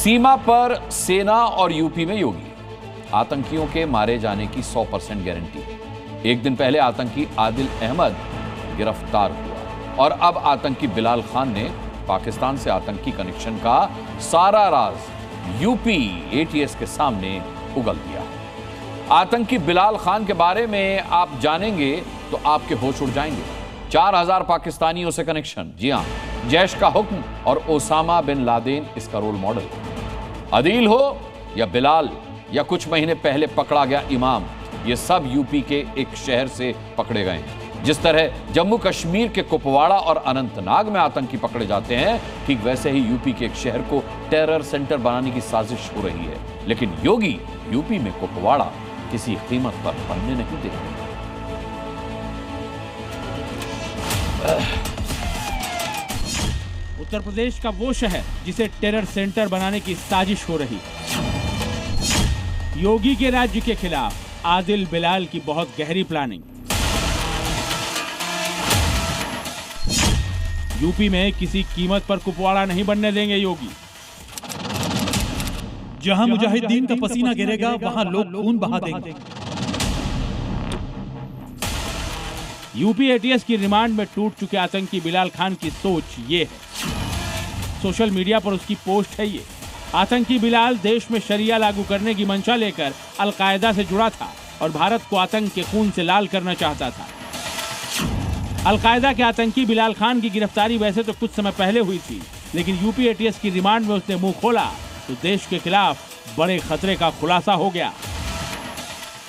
सीमा पर सेना और यूपी में योगी, आतंकियों के मारे जाने की 100% गारंटी। एक दिन पहले आतंकी आदिल अहमद गिरफ्तार हुआ और अब आतंकी बिलाल खान ने पाकिस्तान से आतंकी कनेक्शन का सारा राज यूपी एटीएस के सामने उगल दिया। आतंकी बिलाल खान के बारे में आप जानेंगे तो आपके होश उड़ जाएंगे। 4000 पाकिस्तानियों से कनेक्शन, जी हां, जैश का हुक्म और ओसामा बिन लादेन इसका रोल मॉडल। आदिल हो या बिलाल या कुछ महीने पहले पकड़ा गया इमाम, ये सब यूपी के एक शहर से पकड़े गए हैं। जिस तरह जम्मू कश्मीर के कुपवाड़ा और अनंतनाग में आतंकी पकड़े जाते हैं, ठीक वैसे ही यूपी के एक शहर को टेरर सेंटर बनाने की साजिश हो रही है। लेकिन योगी यूपी में कुपवाड़ा किसी कीमत पर बनने नहीं देंगे। उत्तर प्रदेश का वो शहर जिसे टेरर सेंटर बनाने की साजिश हो रही। योगी के राज्य के खिलाफ आदिल बिलाल की बहुत गहरी प्लानिंग। यूपी में किसी कीमत पर कुपवाड़ा नहीं बनने देंगे योगी। जहां मुजाहिदीन का पसीना गिरेगा वहां लोग खून बहा देंगे। यूपी एटीएस की रिमांड में टूट चुके आतंकी बिलाल खान की सोच ये है। सोशल मीडिया पर उसकी पोस्ट है ये। आतंकी बिलाल देश में शरिया लागू करने की मंशा लेकर अलकायदा से जुड़ा था और भारत को आतंक के खून से लाल करना चाहता था। अलकायदा के आतंकी बिलाल खान की गिरफ्तारी वैसे तो कुछ समय पहले हुई थी, लेकिन यूपी एटीएस की रिमांड में उसने मुंह खोला तो देश के खिलाफ बड़े खतरे का खुलासा हो गया।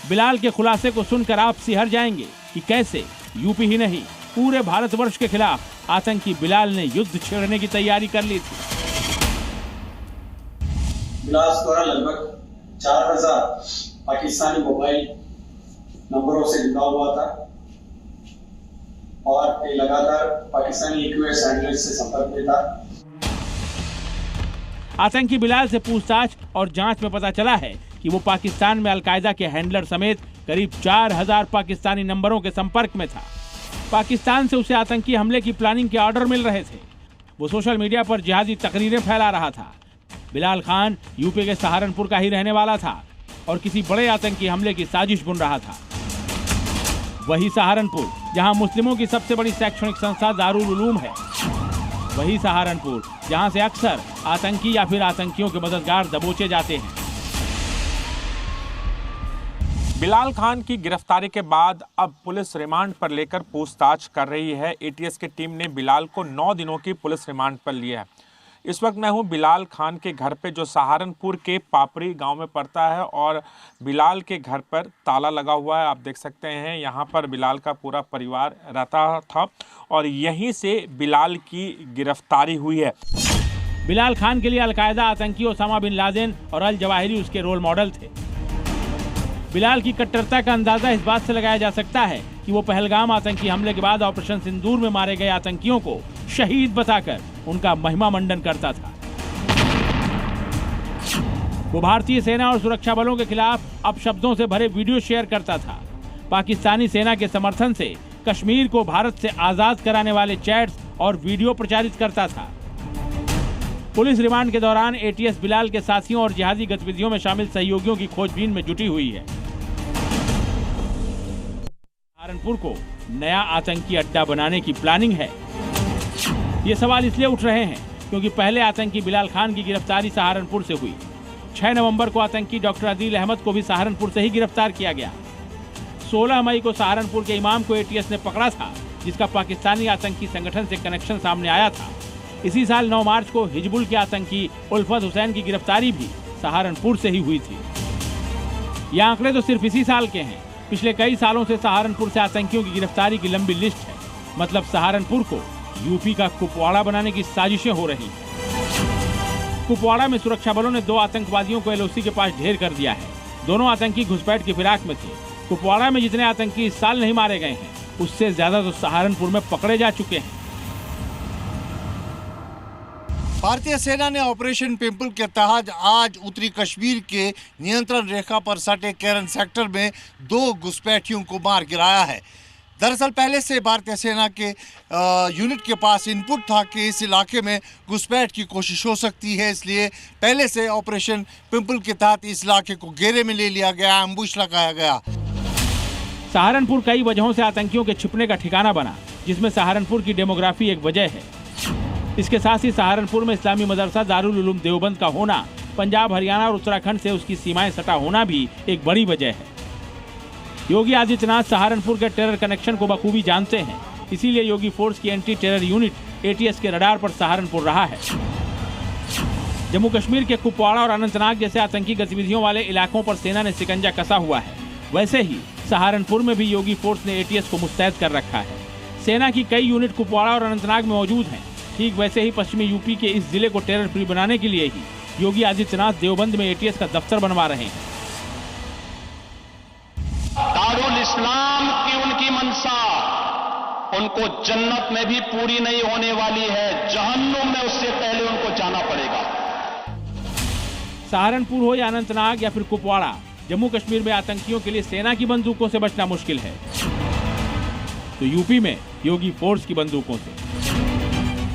बिलाल के खुलासे को सुनकर आप सिहर जाएंगे कि कैसे यूपी ही नहीं पूरे भारतवर्ष के खिलाफ आतंकी बिलाल ने युद्ध छेड़ने की तैयारी कर ली थी। बिलाल द्वारा लगभग 4000 पाकिस्तानी मोबाइल नंबरों से जुड़ा हुआ था और लगातार पाकिस्तानी ईक्यूएस हैंडलर से संपर्क में था। आतंकी बिलाल से पूछताछ और जांच में पता चला है कि वो पाकिस्तान में अलकायदा के हैंडलर समेत करीब 4000 पाकिस्तानी नंबरों के संपर्क में था। पाकिस्तान से उसे आतंकी हमले की प्लानिंग के ऑर्डर मिल रहे थे। वो सोशल मीडिया पर जिहादी तकरीरें फैला रहा था। बिलाल खान यूपी के सहारनपुर का ही रहने वाला था और किसी बड़े आतंकी हमले की साजिश बुन रहा था। वही सहारनपुर जहां मुस्लिमों की सबसे बड़ी शैक्षणिक संस्था दारुल उलूम है। वही सहारनपुर जहां से अक्सर आतंकी या फिर आतंकियों के मददगार दबोचे जाते हैं। बिलाल खान की गिरफ्तारी के बाद अब पुलिस रिमांड पर लेकर पूछताछ कर रही है। एटीएस की टीम ने बिलाल को 9 दिनों की पुलिस रिमांड पर लिया है। इस वक्त मैं हूं बिलाल खान के घर पे, जो सहारनपुर के पापड़ी गांव में पड़ता है, और बिलाल के घर पर ताला लगा हुआ है। आप देख सकते हैं यहां पर बिलाल का पूरा परिवार रहता था और यहीं से बिलाल की गिरफ्तारी हुई है। बिलाल खान के लिए अलकायदा आतंकी ओसामा बिन लादेन और अल जवाहिरी उसके रोल मॉडल थे। बिलाल की कट्टरता का अंदाजा इस बात से लगाया जा सकता है कि वो पहलगाम आतंकी हमले के बाद ऑपरेशन सिंदूर में मारे गए आतंकियों को शहीद बताकर उनका महिमा मंडन करता था। वो भारतीय सेना और सुरक्षा बलों के खिलाफ अपशब्दों से भरे वीडियो शेयर करता था। पाकिस्तानी सेना के समर्थन से कश्मीर को भारत से आजाद कराने वाले चैट्स और वीडियो प्रचारित करता था। पुलिस रिमांड के दौरान एटीएस बिलाल के साथियों और जिहादी गतिविधियों में शामिल सहयोगियों की खोजबीन में जुटी हुई है। सहारनपुर को नया आतंकी अड्डा बनाने की प्लानिंग है। ये सवाल इसलिए उठ रहे हैं क्योंकि पहले आतंकी बिलाल खान की गिरफ्तारी सहारनपुर से हुई। 6 नवंबर को आतंकी डॉक्टर आदिल अहमद को भी सहारनपुर से ही गिरफ्तार किया गया। 16 मई को सहारनपुर के इमाम को एटीएस ने पकड़ा था, जिसका पाकिस्तानी आतंकी संगठन से कनेक्शन सामने आया था। इसी साल 9 मार्च को हिजबुल के आतंकी उल्फत हुसैन की गिरफ्तारी भी सहारनपुर से ही हुई थी। ये आंकड़े तो सिर्फ इसी साल के हैं। पिछले कई सालों से सहारनपुर से आतंकियों की गिरफ्तारी की लंबी लिस्ट है। मतलब सहारनपुर को यूपी का कुपवाड़ा बनाने की साजिशें हो रही हैं। कुपवाड़ा में सुरक्षा बलों ने 2 आतंकवादियों को एलओसी के पास ढेर कर दिया है। दोनों आतंकी घुसपैठ की फिराक में थे। कुपवाड़ा में जितने आतंकी इस साल नहीं मारे गए हैं, उससे ज्यादा तो सहारनपुर में पकड़े जा चुके हैं। भारतीय सेना ने ऑपरेशन पिंपल के तहत आज उत्तरी कश्मीर के नियंत्रण रेखा पर सटे केरन सेक्टर में 2 घुसपैठियों को मार गिराया है। दरअसल पहले से भारतीय सेना के यूनिट के पास इनपुट था कि इस इलाके में घुसपैठ की कोशिश हो सकती है, इसलिए पहले से ऑपरेशन पिंपल के तहत इस इलाके को घेरे में ले लिया गया, एम्बुश लगाया गया। सहारनपुर कई वजहों से आतंकियों के छिपने का ठिकाना बना, जिसमें सहारनपुर की डेमोग्राफी एक वजह है। इसके साथ ही सहारनपुर में इस्लामी मदरसा दारुल उलूम देवबंद का होना, पंजाब, हरियाणा और उत्तराखंड से उसकी सीमाएं सटा होना भी एक बड़ी वजह है। योगी आदित्यनाथ सहारनपुर के टेरर कनेक्शन को बखूबी जानते हैं, इसीलिए योगी फोर्स की एंटी टेरर यूनिट एटीएस के रडार पर सहारनपुर रहा है। जम्मू कश्मीर के कुपवाड़ा और अनंतनाग जैसे आतंकी गतिविधियों वाले इलाकों पर सेना ने शिकंजा कसा हुआ है, वैसे ही सहारनपुर में भी योगी फोर्स ने एटीएस को मुस्तैद कर रखा है। सेना की कई यूनिट कुपवाड़ा और अनंतनाग में मौजूद हैं। ठीक वैसे ही पश्चिमी यूपी के इस जिले को टेरर फ्री बनाने के लिए ही योगी आदित्यनाथ देवबंद में एटीएस का दफ्तर बनवा रहे हैं। दारुल इस्लाम की उनकी मंशा उनको जन्नत में भी पूरी नहीं होने वाली है, जहन्नुम में उससे पहले उनको जाना पड़ेगा। सहारनपुर हो या अनंतनाग या फिर कुपवाड़ा, जम्मू कश्मीर में आतंकियों के लिए सेना की बंदूकों से बचना मुश्किल है, तो यूपी में योगी फोर्स की बंदूकों से।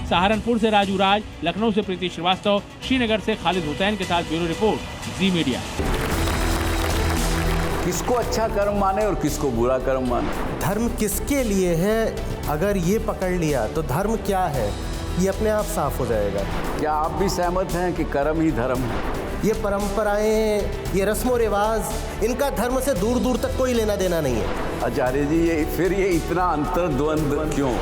सहारनपुर से राजू राज, लखनऊ से प्रीति श्रीवास्तव, श्रीनगर से खालिद हुसैन के साथ ब्यूरो रिपोर्ट, जी मीडिया। किसको अच्छा कर्म माने और किसको बुरा कर्म माने? धर्म किसके लिए है, अगर ये पकड़ लिया तो धर्म क्या है ये अपने आप साफ हो जाएगा। क्या आप भी सहमत हैं कि कर्म ही धर्म है? ये परंपराएं, ये रस्मो रिवाज, इनका धर्म से दूर दूर तक कोई लेना देना नहीं है। आचार्य जी, ये इतना अंतर्द्वंद क्यों?